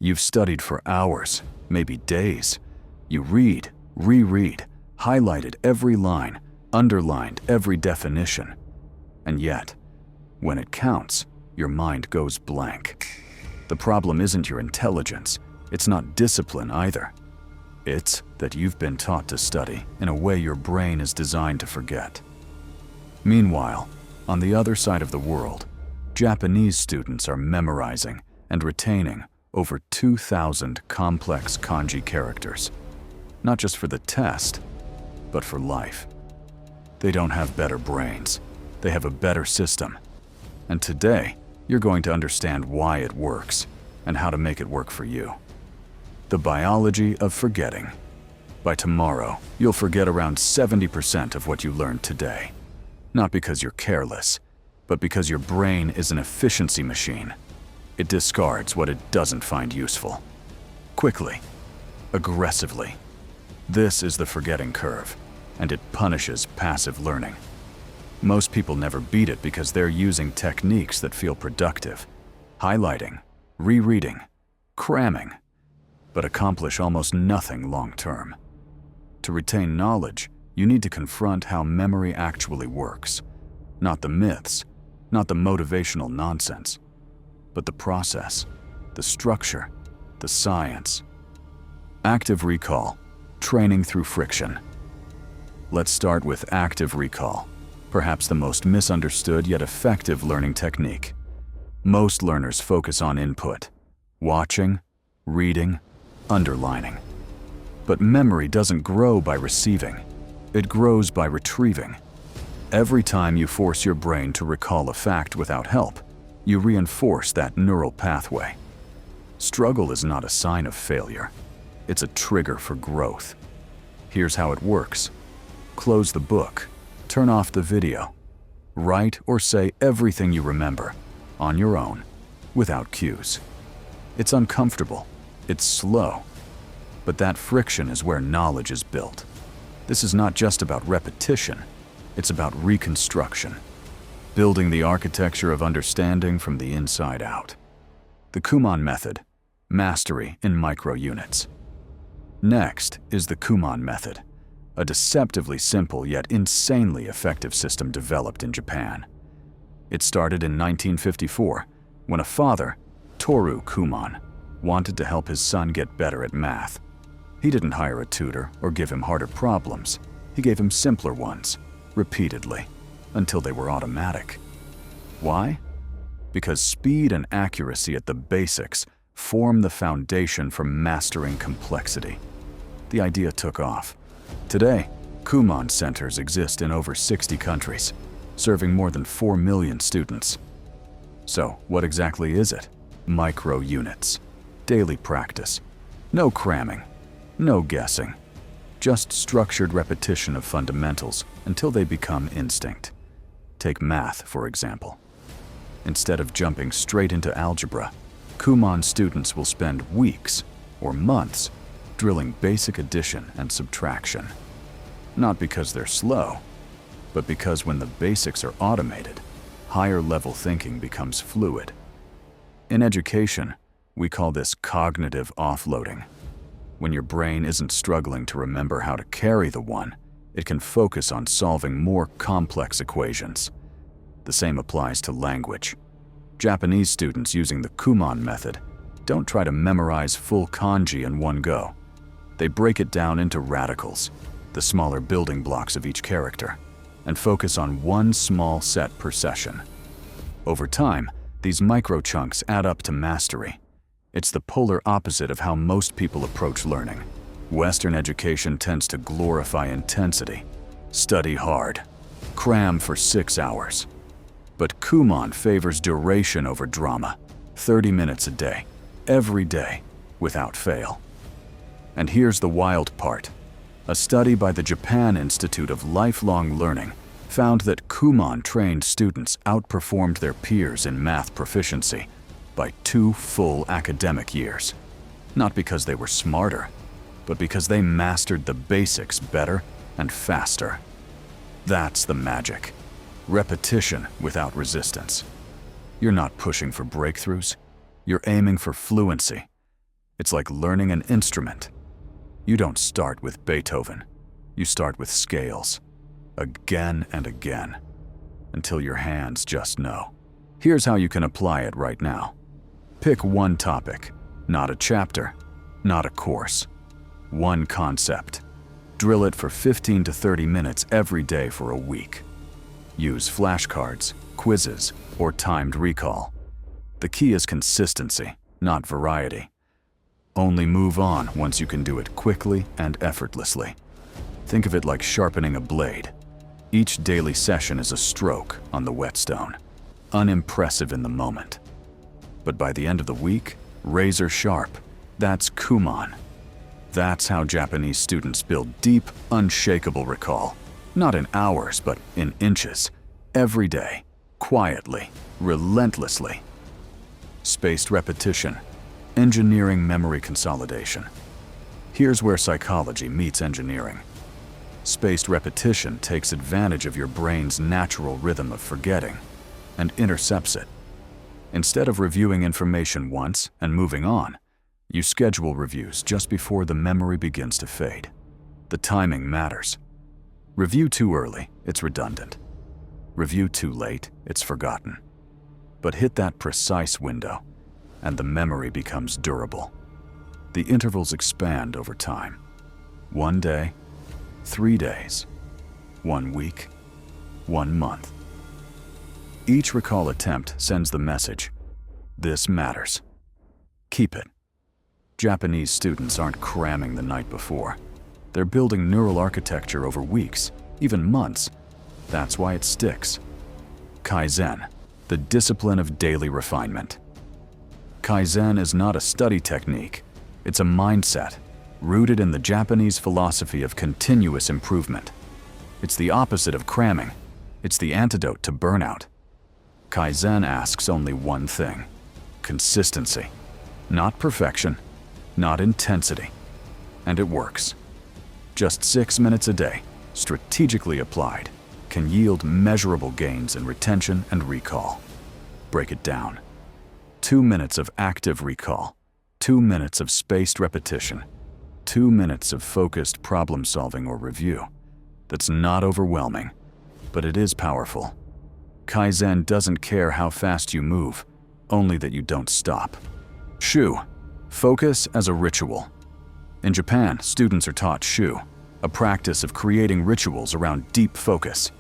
You've studied for hours, maybe days. You read, reread, highlighted every line, underlined every definition. And yet, when it counts, your mind goes blank. The problem isn't your intelligence. It's not discipline either. It's that you've been taught to study in a way your brain is designed to forget. Meanwhile, on the other side of the world, Japanese students are memorizing and retaining over 2,000 complex kanji characters, not just for the test, but for life. They don't have better brains. They have a better system. And today, you're going to understand why it works and how to make it work for you. The biology of forgetting. By tomorrow, you'll forget around 70% of what you learned today. Not because you're careless, but because your brain is an efficiency machine. It discards what it doesn't find useful. Quickly, aggressively. This is the forgetting curve, and it punishes passive learning. Most people never beat it because they're using techniques that feel productive. Highlighting, rereading, cramming, but accomplish almost nothing long-term. To retain knowledge, you need to confront how memory actually works. Not the myths, not the motivational nonsense, but the process, the structure, the science. Active recall, training through friction. Let's start with active recall, perhaps the most misunderstood yet effective learning technique. Most learners focus on input, watching, reading, underlining. But memory doesn't grow by receiving. It grows by retrieving. Every time you force your brain to recall a fact without help, you reinforce that neural pathway. Struggle is not a sign of failure. It's a trigger for growth. Here's how it works. Close the book. Turn off the video. Write or say everything you remember, on your own, without cues. It's uncomfortable. It's slow. But that friction is where knowledge is built. This is not just about repetition. It's about reconstruction. Building the architecture of understanding from the inside out. The Kumon Method, mastery in micro units. Next is the Kumon Method, a deceptively simple yet insanely effective system developed in Japan. It started in 1954 when a father, Toru Kumon, wanted to help his son get better at math. He didn't hire a tutor or give him harder problems. He gave him simpler ones, repeatedly, until they were automatic. Why? Because speed and accuracy at the basics form the foundation for mastering complexity. The idea took off. Today, Kumon centers exist in over 60 countries, serving more than 4 million students. So, what exactly is it? Micro units. Daily practice. No cramming. No guessing. Just structured repetition of fundamentals until they become instinct. Take math, for example. Instead of jumping straight into algebra, Kumon students will spend weeks or months drilling basic addition and subtraction. Not because they're slow, but because when the basics are automated, higher-level thinking becomes fluid. In education, we call this cognitive offloading. When your brain isn't struggling to remember how to carry the one, it can focus on solving more complex equations. The same applies to language. Japanese students using the Kumon method don't try to memorize full kanji in one go. They break it down into radicals, the smaller building blocks of each character, and focus on one small set per session. Over time, these micro-chunks add up to mastery. It's the polar opposite of how most people approach learning. Western education tends to glorify intensity. Study hard. Cram for 6 hours. But Kumon favors duration over drama. 30 minutes a day, every day, without fail. And here's the wild part. A study by the Japan Institute of Lifelong Learning found that Kumon-trained students outperformed their peers in math proficiency by 2 full academic years. Not because they were smarter, but because they mastered the basics better and faster. That's the magic. Repetition without resistance. You're not pushing for breakthroughs. You're aiming for fluency. It's like learning an instrument. You don't start with Beethoven. You start with scales, again and again, until your hands just know. Here's how you can apply it right now. Pick one topic, not a chapter, not a course. One concept. Drill it for 15 to 30 minutes every day for a week. Use flashcards, quizzes, or timed recall. The key is consistency, not variety. Only move on once you can do it quickly and effortlessly. Think of it like sharpening a blade. Each daily session is a stroke on the whetstone. Unimpressive in the moment. But by the end of the week, razor sharp. That's Kumon. That's how Japanese students build deep, unshakable recall. Not in hours, but in inches. Every day, quietly, relentlessly. Spaced repetition. Engineering memory consolidation. Here's where psychology meets engineering. Spaced repetition takes advantage of your brain's natural rhythm of forgetting and intercepts it. Instead of reviewing information once and moving on, you schedule reviews just before the memory begins to fade. The timing matters. Review too early, it's redundant. Review too late, it's forgotten. But hit that precise window, and the memory becomes durable. The intervals expand over time. 1 day, 3 days, 1 week, 1 month. Each recall attempt sends the message, this matters. Keep it. Japanese students aren't cramming the night before. They're building neural architecture over weeks, even months. That's why it sticks. Kaizen, the discipline of daily refinement. Kaizen is not a study technique, it's a mindset rooted in the Japanese philosophy of continuous improvement. It's the opposite of cramming. It's the antidote to burnout. Kaizen asks only one thing: consistency. Not perfection, not intensity. And it works. Just 6 minutes a day, strategically applied, can yield measurable gains in retention and recall. Break it down. 2 minutes of active recall, 2 minutes of spaced repetition, 2 minutes of focused problem solving or review. That's not overwhelming, but it is powerful. Kaizen doesn't care how fast you move, only that you don't stop. Shu, focus as a ritual. In Japan, students are taught Shu, a practice of creating rituals around deep focus.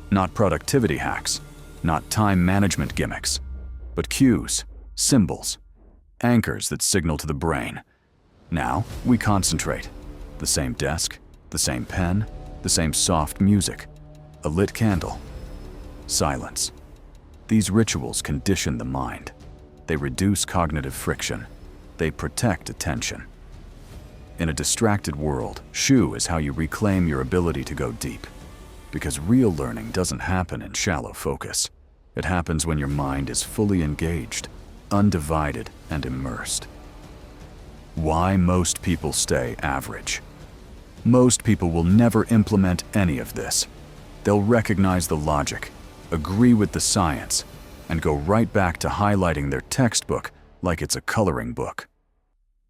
Not productivity hacks, not time management gimmicks, but cues, symbols, anchors that signal to the brain. Now, we concentrate. The same desk, the same pen, the same soft music, a lit candle. Silence. These rituals condition the mind. They reduce cognitive friction. They protect attention. In a distracted world, Shu is how you reclaim your ability to go deep. Because real learning doesn't happen in shallow focus. It happens when your mind is fully engaged, undivided, and immersed. Why most people stay average? Most people will never implement any of this. They'll recognize the logic, agree with the science, and go right back to highlighting their textbook like it's a coloring book.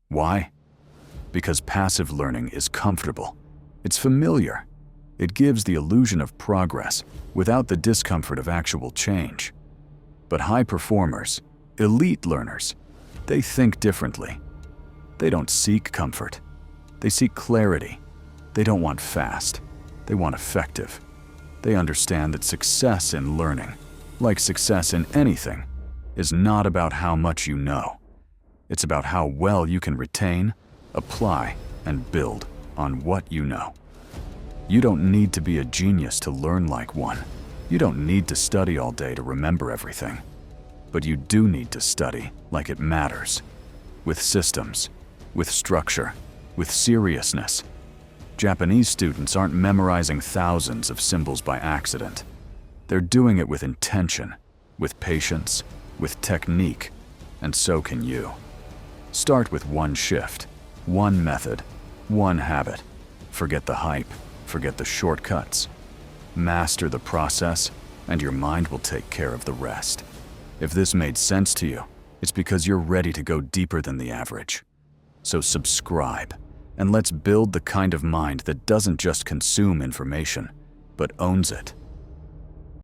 Why? Because passive learning is comfortable. It's familiar. It gives the illusion of progress without the discomfort of actual change. But high performers, elite learners, they think differently. They don't seek comfort. They seek clarity. They don't want fast. They want effective. They understand that success in learning, like success in anything, is not about how much you know. It's about how well you can retain, apply, and build on what you know. You don't need to be a genius to learn like one. You don't need to study all day to remember everything. But you do need to study like it matters. With systems, with structure, with seriousness. Japanese students aren't memorizing thousands of symbols by accident. They're doing it with intention, with patience, with technique, and so can you. Start with one shift, one method, one habit. Forget the hype, forget the shortcuts. Master the process, and your mind will take care of the rest. If this made sense to you, it's because you're ready to go deeper than the average. So subscribe, and let's build the kind of mind that doesn't just consume information, but owns it.